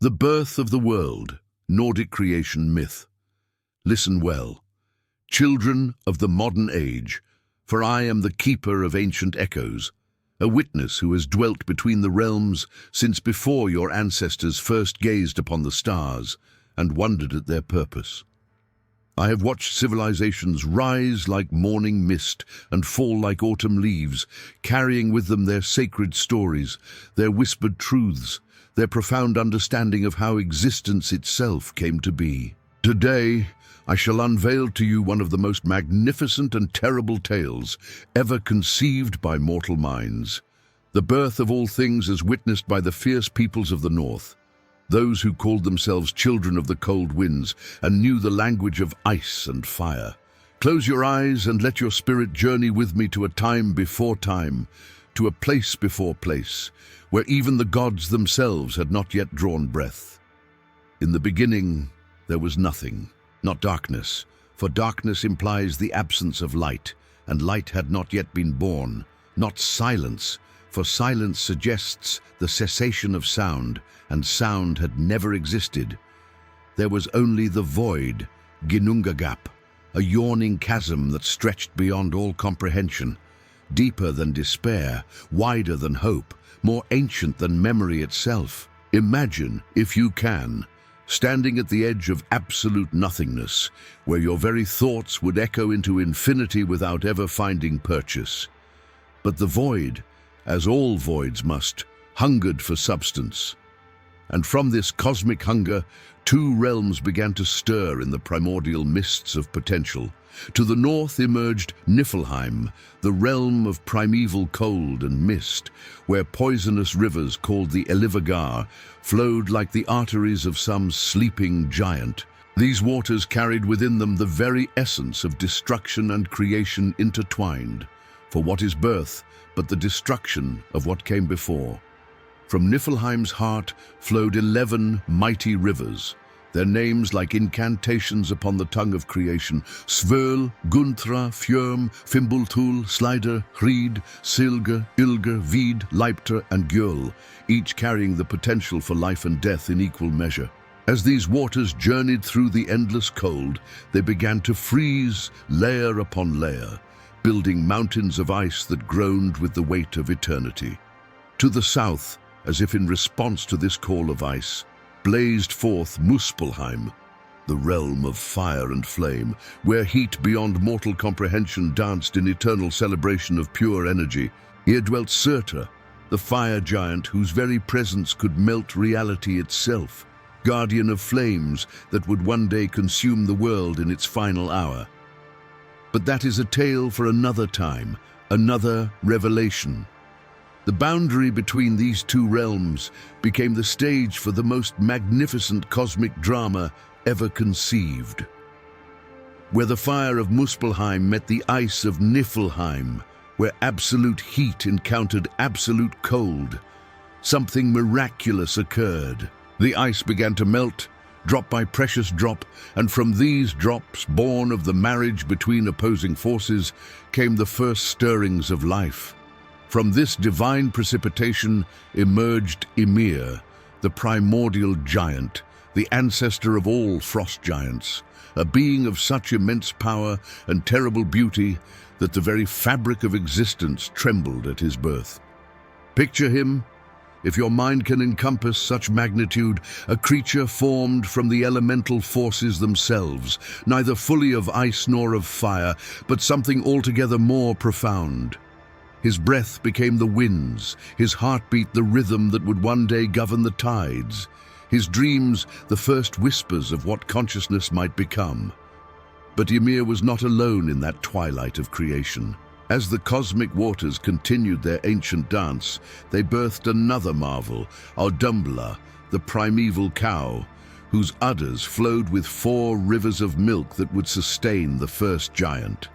The birth of the world, Nordic creation myth. Listen well, children of the modern age, for I am the keeper of ancient echoes, a witness who has dwelt between the realms since before your ancestors first gazed upon the stars and wondered at their purpose. I have watched civilizations rise like morning mist and fall like autumn leaves, carrying with them their sacred stories, their whispered truths, their profound understanding of how existence itself came to be. Today, I shall unveil to you one of the most magnificent and terrible tales ever conceived by mortal minds. The birth of all things as witnessed by the fierce peoples of the North, those who called themselves children of the cold winds and knew the language of ice and fire. Close your eyes and let your spirit journey with me to a time before time, to a place before place, where even the gods themselves had not yet drawn breath. In the beginning, there was nothing, not darkness, for darkness implies the absence of light, and light had not yet been born, not silence, for silence suggests the cessation of sound, and sound had never existed. There was only the void, Ginnungagap, a yawning chasm that stretched beyond all comprehension, deeper than despair, wider than hope, more ancient than memory itself. Imagine, if you can, standing at the edge of absolute nothingness, where your very thoughts would echo into infinity without ever finding purchase. But the void, as all voids must, hungered for substance. And from this cosmic hunger, two realms began to stir in the primordial mists of potential. To the north emerged Niflheim, the realm of primeval cold and mist, where poisonous rivers called the Elivagar flowed like the arteries of some sleeping giant. These waters carried within them the very essence of destruction and creation intertwined. For what is birth but the destruction of what came before? From Niflheim's heart flowed 11 mighty rivers, their names like incantations upon the tongue of creation: Svöl, Guntra, Fjörm, Fimbulthul, Slider, Hrid, Silge, Ilger, Vid, Leipter, and Gjöl, each carrying the potential for life and death in equal measure. As these waters journeyed through the endless cold, they began to freeze layer upon layer, building mountains of ice that groaned with the weight of eternity. To the south, as if in response to this call of ice, blazed forth Muspelheim, the realm of fire and flame, where heat beyond mortal comprehension danced in eternal celebration of pure energy. Here dwelt Surtur, the fire giant whose very presence could melt reality itself, guardian of flames that would one day consume the world in its final hour. But that is a tale for another time, another revelation. The boundary between these two realms became the stage for the most magnificent cosmic drama ever conceived. Where the fire of Muspelheim met the ice of Niflheim, where absolute heat encountered absolute cold, something miraculous occurred. The ice began to melt, drop by precious drop, and from these drops, born of the marriage between opposing forces, came the first stirrings of life. From this divine precipitation emerged Ymir, the primordial giant, the ancestor of all frost giants, a being of such immense power and terrible beauty that the very fabric of existence trembled at his birth. Picture him, if your mind can encompass such magnitude, a creature formed from the elemental forces themselves, neither fully of ice nor of fire, but something altogether more profound. His breath became the winds, his heartbeat the rhythm that would one day govern the tides, his dreams the first whispers of what consciousness might become. But Ymir was not alone in that twilight of creation. As the cosmic waters continued their ancient dance, they birthed another marvel, Audumbla, the primeval cow, whose udders flowed with 4 rivers of milk that would sustain the first giant.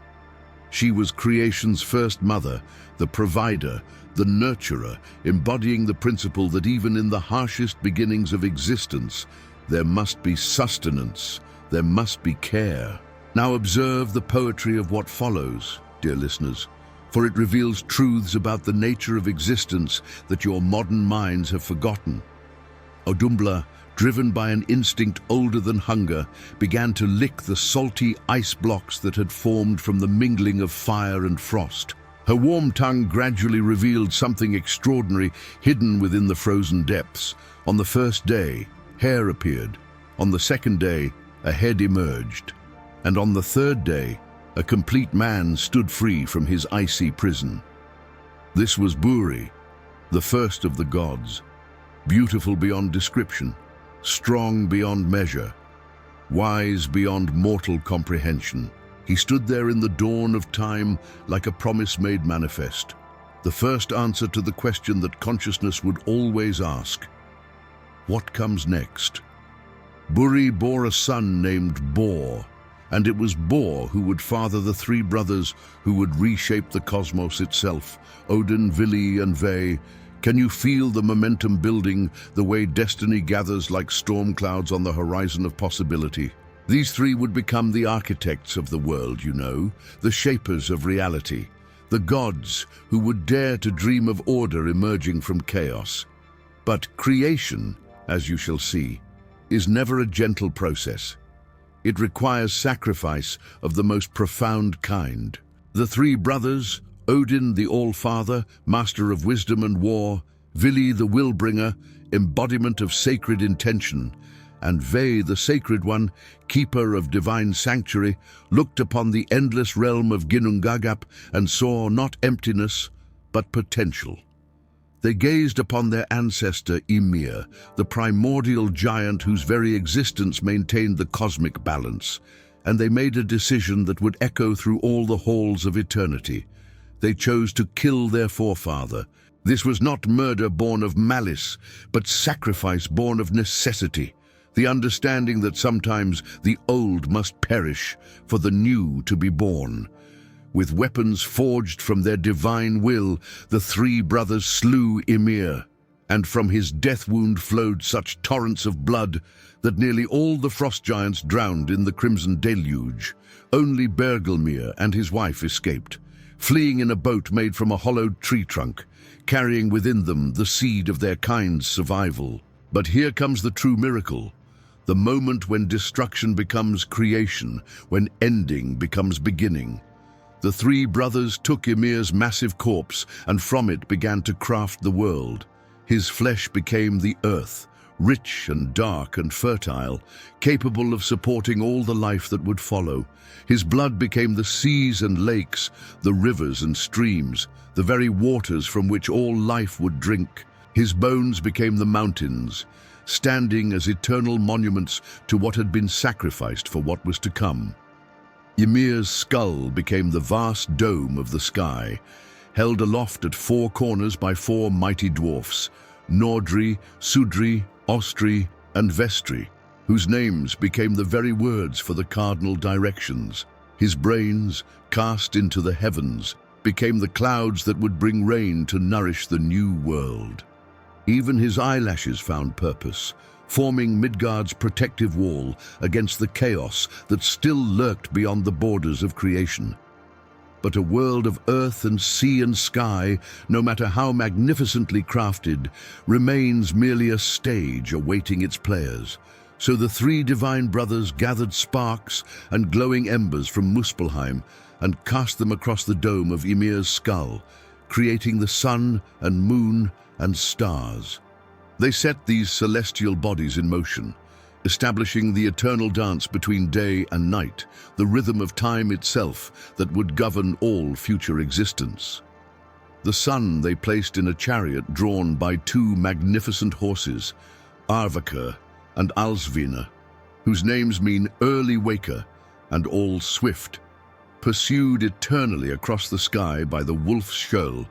She was creation's first mother, the provider, the nurturer, embodying the principle that even in the harshest beginnings of existence, there must be sustenance, there must be care. Now observe the poetry of what follows, dear listeners, for it reveals truths about the nature of existence that your modern minds have forgotten. Odumbla, driven by an instinct older than hunger, began to lick the salty ice blocks that had formed from the mingling of fire and frost. Her warm tongue gradually revealed something extraordinary hidden within the frozen depths. On the first day, hair appeared. On the second day, a head emerged. And on the third day, a complete man stood free from his icy prison. This was Buri, the first of the gods, beautiful beyond description, strong beyond measure, wise beyond mortal comprehension. He stood there in the dawn of time like a promise made manifest, the first answer to the question that consciousness would always ask: what comes next? Buri bore a son named Bor, and it was Bor who would father the three brothers who would reshape the cosmos itself: Odin, Vili, and Ve. Can you feel the momentum building, the way destiny gathers like storm clouds on the horizon of possibility? These three would become the architects of the world, you know, the shapers of reality, the gods who would dare to dream of order emerging from chaos. But creation, as you shall see, is never a gentle process. It requires sacrifice of the most profound kind. The three brothers, Odin the All-Father, master of wisdom and war, Vili the Will-Bringer, embodiment of sacred intention, and Ve the Sacred One, keeper of divine sanctuary, looked upon the endless realm of Ginnungagap and saw not emptiness, but potential. They gazed upon their ancestor Ymir, the primordial giant whose very existence maintained the cosmic balance, and they made a decision that would echo through all the halls of eternity. They chose to kill their forefather. This was not murder born of malice, but sacrifice born of necessity, the understanding that sometimes the old must perish for the new to be born. With weapons forged from their divine will, the three brothers slew Ymir, and from his death wound flowed such torrents of blood that nearly all the frost giants drowned in the crimson deluge. Only Bergelmir and his wife escaped, fleeing in a boat made from a hollowed tree trunk, carrying within them the seed of their kind's survival. But here comes the true miracle, the moment when destruction becomes creation, when ending becomes beginning. The three brothers took Ymir's massive corpse and from it began to craft the world. His flesh became the earth, rich and dark and fertile, capable of supporting all the life that would follow. His blood became the seas and lakes, the rivers and streams, the very waters from which all life would drink. His bones became the mountains, standing as eternal monuments to what had been sacrificed for what was to come. Ymir's skull became the vast dome of the sky, held aloft at four corners by four mighty dwarfs, Nordri, Sudri, Ostri, and Vestri, whose names became the very words for the cardinal directions. His brains, cast into the heavens, became the clouds that would bring rain to nourish the new world. Even his eyelashes found purpose, forming Midgard's protective wall against the chaos that still lurked beyond the borders of creation. But a world of earth and sea and sky, no matter how magnificently crafted, remains merely a stage awaiting its players. So the three divine brothers gathered sparks and glowing embers from Muspelheim and cast them across the dome of Ymir's skull, creating the sun and moon and stars. They set these celestial bodies in motion, establishing the eternal dance between day and night, the rhythm of time itself that would govern all future existence. The sun they placed in a chariot drawn by two magnificent horses, Arvakr and Alsvina, whose names mean early waker and all swift, pursued eternally across the sky by the wolf's shoal,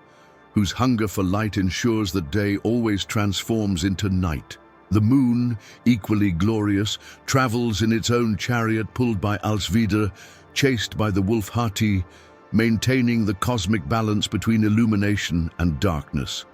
whose hunger for light ensures that day always transforms into night. The moon, equally glorious, travels in its own chariot pulled by Alsvidr, chased by the wolf Hati, maintaining the cosmic balance between illumination and darkness.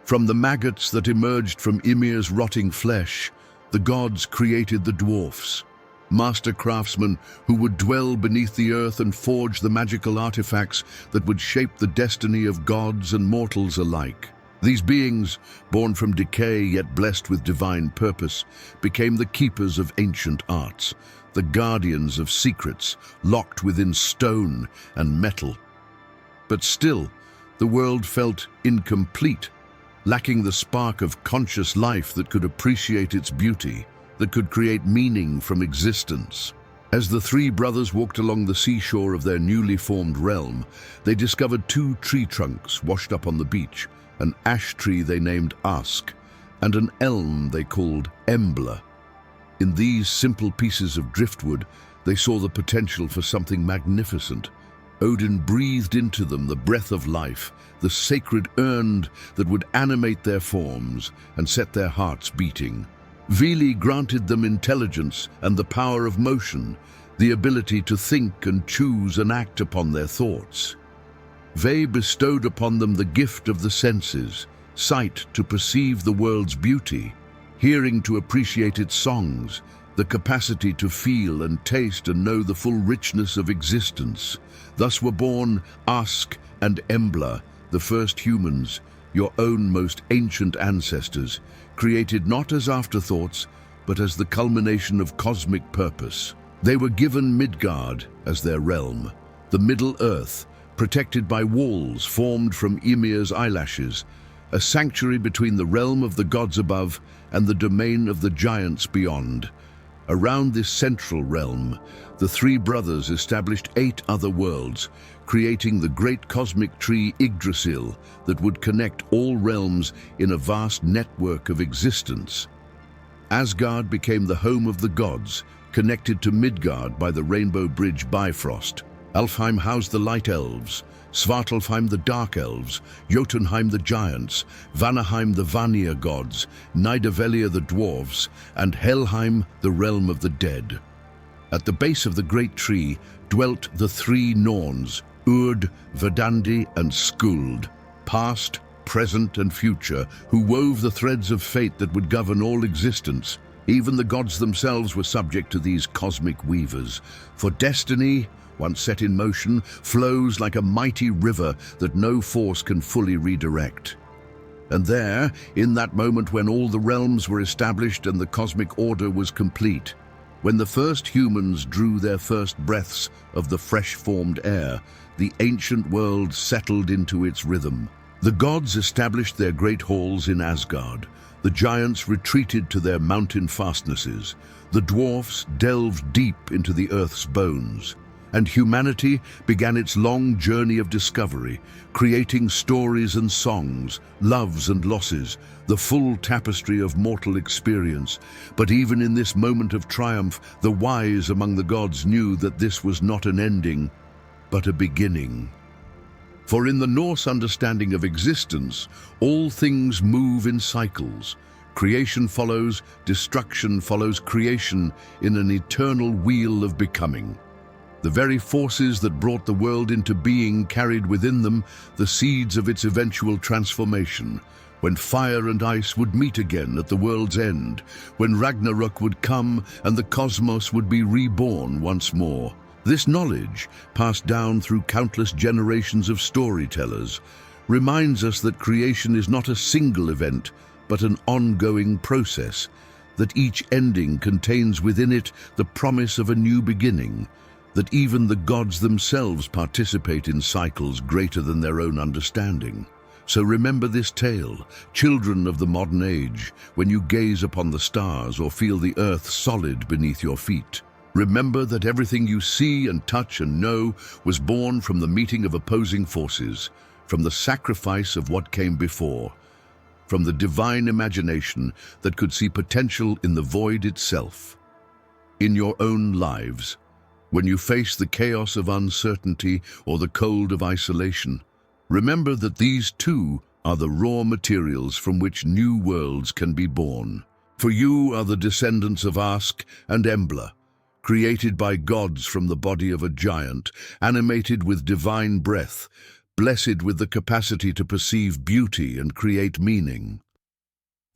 From the maggots that emerged from Ymir's rotting flesh, the gods created the dwarfs, master craftsmen who would dwell beneath the earth and forge the magical artifacts that would shape the destiny of gods and mortals alike. These beings, born from decay yet blessed with divine purpose, became the keepers of ancient arts, the guardians of secrets locked within stone and metal. But still, the world felt incomplete, lacking the spark of conscious life that could appreciate its beauty, that could create meaning from existence. As the three brothers walked along the seashore of their newly formed realm, they discovered two tree trunks washed up on the beach, an ash tree they named Ask, and an elm they called Embla. In these simple pieces of driftwood, they saw the potential for something magnificent. Odin breathed into them the breath of life, the sacred urn that would animate their forms and set their hearts beating. Vili granted them intelligence and the power of motion, the ability to think and choose and act upon their thoughts. Ve bestowed upon them the gift of the senses, sight to perceive the world's beauty, hearing to appreciate its songs, the capacity to feel and taste and know the full richness of existence. Thus were born Ask and Embla, the first humans, your own most ancient ancestors, created not as afterthoughts, but as the culmination of cosmic purpose. They were given Midgard as their realm, the Middle Earth, protected by walls formed from Ymir's eyelashes, a sanctuary between the realm of the gods above and the domain of the giants beyond. Around this central realm, the three brothers established 8 other worlds, creating the great cosmic tree Yggdrasil that would connect all realms in a vast network of existence. Asgard became the home of the gods, connected to Midgard by the rainbow bridge Bifrost. Alfheim housed the Light Elves, Svartalfheim the Dark Elves, Jotunheim the Giants, Vanaheim the Vanir gods, Nidavellir the Dwarves, and Helheim the realm of the dead. At the base of the great tree dwelt the 3 Norns, Urd, Verdandi, and Skuld, past, present, and future, who wove the threads of fate that would govern all existence. Even the gods themselves were subject to these cosmic weavers, for destiny, once set in motion, flows like a mighty river that no force can fully redirect. And there, in that moment when all the realms were established and the cosmic order was complete, when the first humans drew their first breaths of the fresh-formed air, the ancient world settled into its rhythm. The gods established their great halls in Asgard. The giants retreated to their mountain fastnesses. The dwarfs delved deep into the earth's bones. And humanity began its long journey of discovery, creating stories and songs, loves and losses, the full tapestry of mortal experience. But even in this moment of triumph, the wise among the gods knew that this was not an ending, but a beginning. For in the Norse understanding of existence, all things move in cycles. Creation follows, destruction follows creation in an eternal wheel of becoming. The very forces that brought the world into being carried within them the seeds of its eventual transformation, when fire and ice would meet again at the world's end, when Ragnarok would come and the cosmos would be reborn once more. This knowledge, passed down through countless generations of storytellers, reminds us that creation is not a single event, but an ongoing process, that each ending contains within it the promise of a new beginning, that even the gods themselves participate in cycles greater than their own understanding. So remember this tale, children of the modern age, when you gaze upon the stars or feel the earth solid beneath your feet. Remember that everything you see and touch and know was born from the meeting of opposing forces, from the sacrifice of what came before, from the divine imagination that could see potential in the void itself. In your own lives, when you face the chaos of uncertainty or the cold of isolation, remember that these too are the raw materials from which new worlds can be born. For you are the descendants of Ask and Embla, created by gods from the body of a giant, animated with divine breath, blessed with the capacity to perceive beauty and create meaning.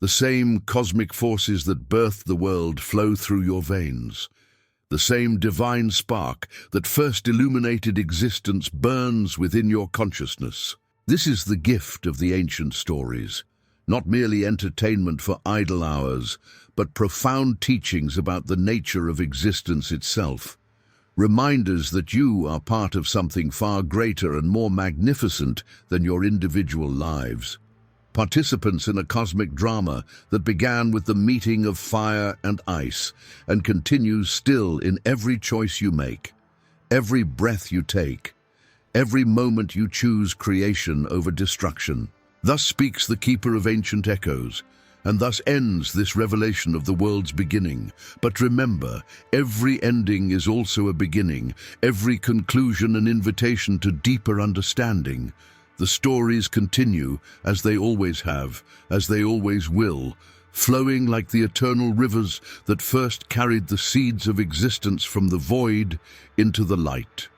The same cosmic forces that birthed the world flow through your veins. The same divine spark that first illuminated existence burns within your consciousness. This is the gift of the ancient stories, not merely entertainment for idle hours, but profound teachings about the nature of existence itself. Reminders that you are part of something far greater and more magnificent than your individual lives. Participants in a cosmic drama that began with the meeting of fire and ice and continues still in every choice you make, every breath you take, every moment you choose creation over destruction. Thus speaks the keeper of ancient echoes, and thus ends this revelation of the world's beginning. But remember, every ending is also a beginning, every conclusion an invitation to deeper understanding. The stories continue, as they always have, as they always will, flowing like the eternal rivers that first carried the seeds of existence from the void into the light.